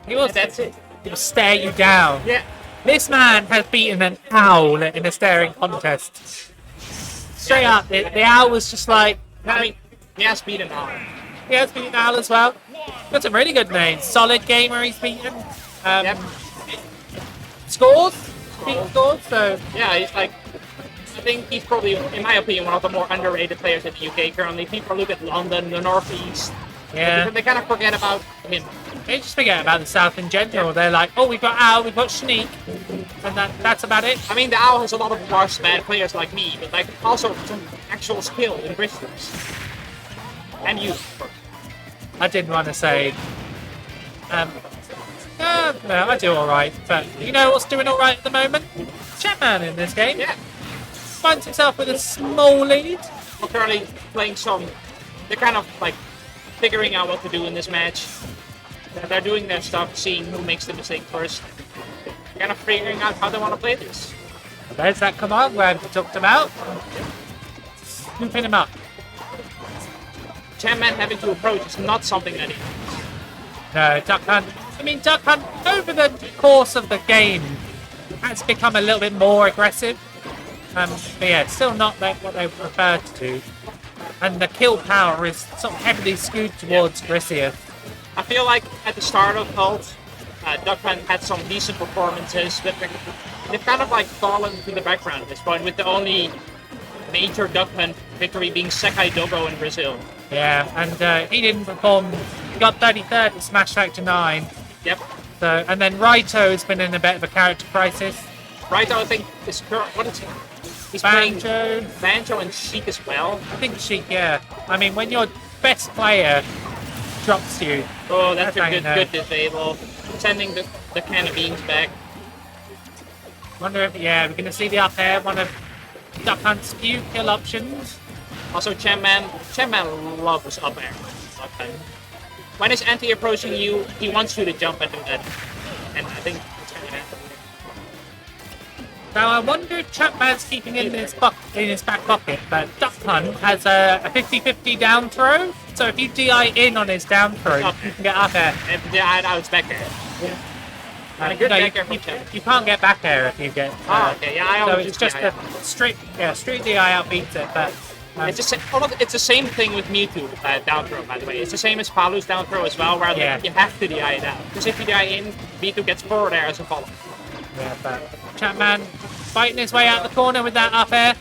He will, That's it. he will stare you down. Yeah. This man has beaten an owl in a staring contest. Straight up, the owl was just like, I mean, he has beaten now. he has beaten owl as well. Got some really good names. Solid Gamer he's beaten. Yep. Scores? Beaten scores, so Yeah, he's like, I think he's probably, in my opinion, one of the more underrated players in the UK currently. People look at London, the Northeast, yeah. they kind of forget about him. They just forget about the South in general. They're like, oh, we've got Owl, we've got Sneak, and that's about it. I mean, the Owl has a lot of worse bad players like me, but like also some actual skill in Griseous. And you. I didn't want to say. No, I do all right. But you know what's doing all right at the moment? Champman in this game. Yeah. Finds himself with a small lead. We're currently playing some. They're kind of like figuring out what to do in this match. They're doing their stuff, seeing who makes the mistake first. Kind of figuring out how they want to play this. There's that command grab we talked about. Scooping him up. Champman having to approach is not something that he. No, Duck Hunt. I mean, Duck Hunt over the course of the game has become a little bit more aggressive. But yeah, still not what they prefer to do. And the kill power is sort of heavily skewed towards Griseous. I feel like at the start of Ult, Duck Hunt had some decent performances, but they've kind of like fallen to the background at this point, with the only major Duck Hunt victory being Sekai Dogo in Brazil. Yeah, and he didn't perform. He got 33rd in Smash Factor 9. Yep. So, and then Raito has been in a bit of a character crisis. Raito, I think, is what is he? He's Banjo. playing Banjo and Sheik as well. I think Sheik, yeah. I mean, when your best player drops you. Oh, that's how a you know. good disable. Sending the can of beans back. Wonder if, yeah, we're going to see the up air, one of Duck Hunt's few kill options. Also, Champman loves up air. When he's anti-approaching you, he wants you to jump and do that. And I think it's going to happen. Now, I wonder if Champman's keeping in his back pocket, but Duck Hunt has a 50-50 down throw. So if you DI in on his down throw, you can get up air. Yeah, now it's back air. Yeah. And a good back air from Champman. You can't get back air if you get. Okay, yeah, I so always it's just DI. a straight DI outbeats it, but. It's the same thing with Mewtwo down throw, by the way. It's the same as Palu's down throw as well, where you have to DI it out. Because if you DI in, Mewtwo gets forward air as a follow. Yeah, but Champman fighting his way out the corner with that up air.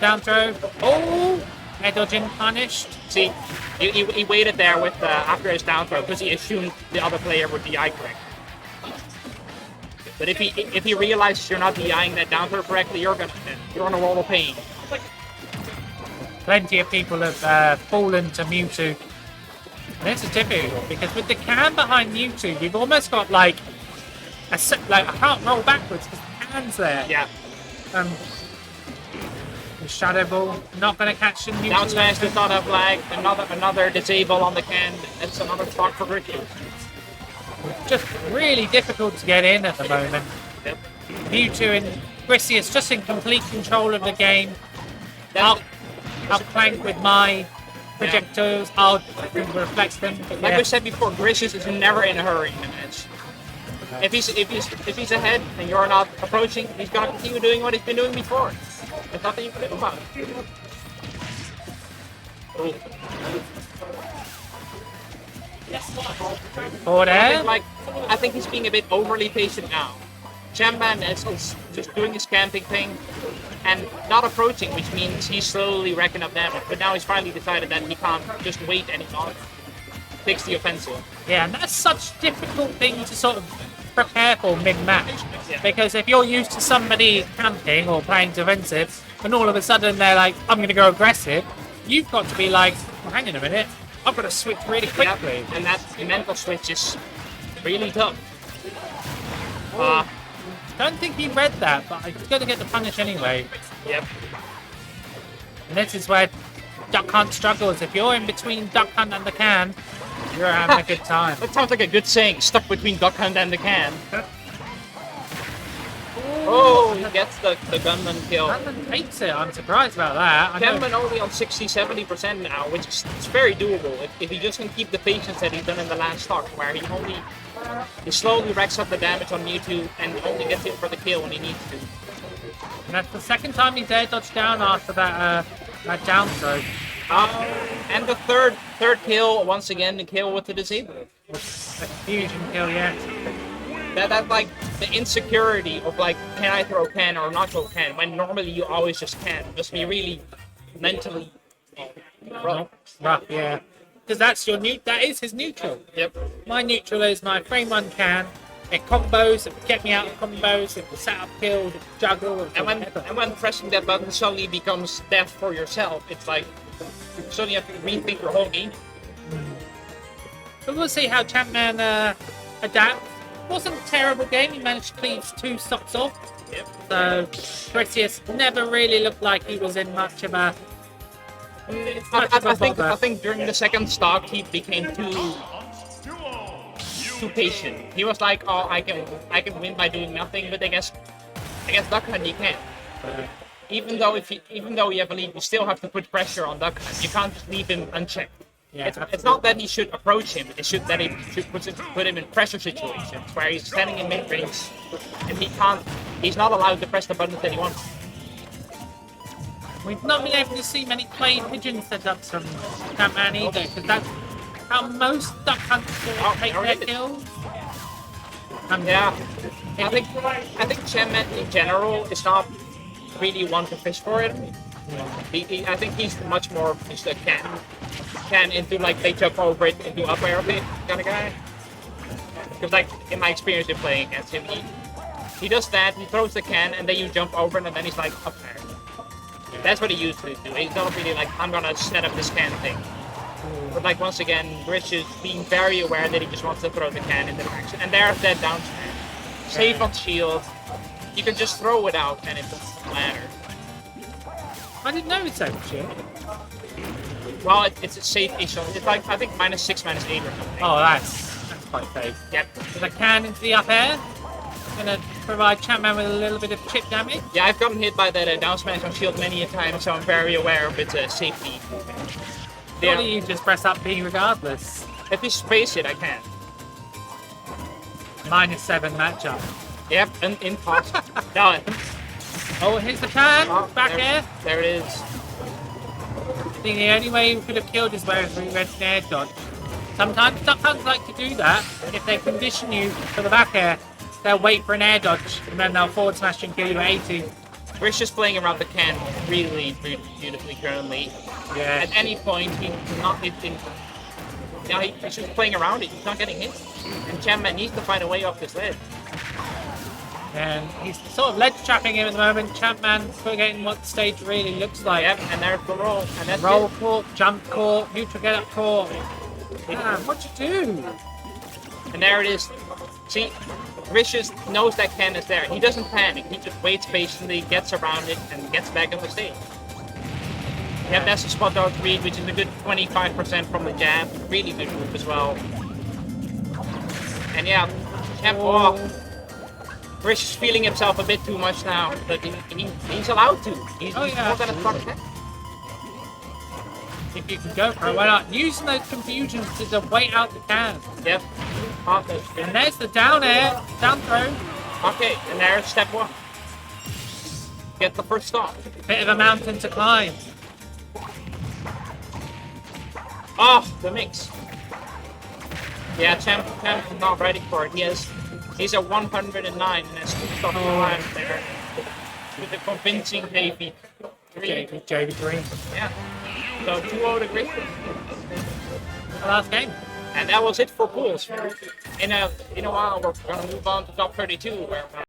Down throw. Oh! Air dodging punished. See, he waited there with after his down throw because he assumed the other player would DI correct. But if he realizes you're not DIing that down throw correctly, you're on a roll of pain. Plenty of people have fallen to Mewtwo. And this is difficult because with the can behind Mewtwo, you've almost got like I can't roll backwards because the can's there. Yeah. The Shadow Ball not going to catch the Mewtwo. Down smash does not have lag. Another disable on the can. It's another stock for Griseous. Just really difficult to get in at the moment. Yep. Mewtwo and Griseous just in complete control of the game. I'll clank with my projectiles. I'll reflect them. Like we said before, Griseous is never in a hurry in the match. If he's ahead and you're not approaching, he's gonna continue doing what he's been doing before. There's nothing you can do about it. Forward air. I think he's being a bit overly patient now. Champman is just doing his camping thing and not approaching, which means he's slowly racking up damage. But now he's finally decided that he can't just wait any longer. Takes the offensive. Yeah, and that's such a difficult thing to sort of prepare for mid-match. Yeah. Because if you're used to somebody camping or playing defensive, and all of a sudden they're like, I'm going to go aggressive, you've got to be like, well, hang on a minute, I've got to switch really quickly. Yep. And that mental switch is really tough. Don't think he read that, but he's going to get the punish anyway. Yep. And this is where Duck Hunt struggles. If you're in between Duck Hunt and the can, you're having a good time. That sounds like a good saying, stuck between Duck Hunt and the can. Oh, he gets the gunman kill. Champman takes it. I'm surprised about that. I know. Champman only on 60-70% now, which is it's very doable if he just can keep the patience that he's done in the last stock, where he slowly racks up the damage on Mewtwo and only gets in for the kill when he needs to. And that's the second time he's air dodged down after that down throw. And the third kill, once again, the kill with the disable. A fusion kill, yeah. That's like the insecurity of like, can I throw can or not throw can, when normally you always just can. Just be really mentally rough. Rough, yeah. Because that is his neutral. Yep. My neutral is my frame 1 can. It combos, it get me out of combos, it will set up kills, it will juggle, And when pressing that button suddenly becomes death for yourself, it's like you suddenly have to rethink your whole game. But we'll see how Champman adapts. Wasn't a terrible game. He managed to clean 2 stocks off. Yep. So Griseous never really looked like he was in much of a. I think during the second stock he became too patient. He was like, oh, I can win by doing nothing, but I guess Duck Hunt you can't. Even though you have a lead, you still have to put pressure on Duck Hunt. You can't just leave him unchecked. Yeah, it's not that he should approach him, he should put him in pressure situations where he's standing in mid range and he's not allowed to press the buttons that he wants. We've not been able to see many play pigeon setups from Champman either, because that's how most Duck Hunters take their kills. Yeah, I think Champman in general is not really one to fish for it. I think he's much more just a can into like they jump over it into up air kind of guy. Because like in my experience in playing against him, he does that, he throws the can and then you jump over it and then he's like up there. That's what he usually do. He's not really like, I'm gonna set up this can thing. But like once again, Griseous being very aware that he just wants to throw the can in the direction. And there's that down smash. Safe on shield. You can just throw it out and it doesn't matter. I didn't know it's so shit. Well, it's a safe issue. It's like, I think -6, -8 or something. Oh, that's quite safe. Yep. With a can into the up air, gonna provide Champman with a little bit of chip damage. Yeah, I've gotten hit by that down smash on shield many a time, so I'm very aware of its safety. Or do you just press up B regardless? If you space it, I can. -7 matchup. Yep, and in toss. Done. Oh, here's the can. Back air. There it is. I think the only way we could have killed is where we went an air dodge. Sometimes Duck Hunts like to do that. If they condition you for the back air, they'll wait for an air dodge and then they'll forward smash and kill you at 80. We're just playing around the can really beautifully currently. Yeah. At any point, he's not hitting. Yeah, he's just playing around it. He's not getting hit. And Champman needs to find a way off this ledge. And he's sort of ledge trapping him at the moment. Champman forgetting what the stage really looks like. Yep, and there's the roll. And that's roll it. caught, jump caught, neutral get up caught. Man, what'd you do? And there it is. See, Griseous knows that can is there. He doesn't panic. He just waits patiently, gets around it, and gets back on the stage. Yeah, that's a spot dodge read, which is a good 25% from the jab. Really good move as well. And yeah, Griseous feeling himself a bit too much now, but he's allowed to. He's more than a truck. If you can go for it, why not? Using those confusions to wait out the can. Yep. Okay. And there's the down air, down throw. Okay, and there's step 1. Get the first stop. Bit of a mountain to climb. Oh, the mix. Yeah, Champ is not ready for it. He's a 109 and has 2 stock climb there. With a convincing JV. JV3. Yeah. So 2-0 to Griseous. The last game. And that was it for pools. In a while, we're going to move on to top 32, where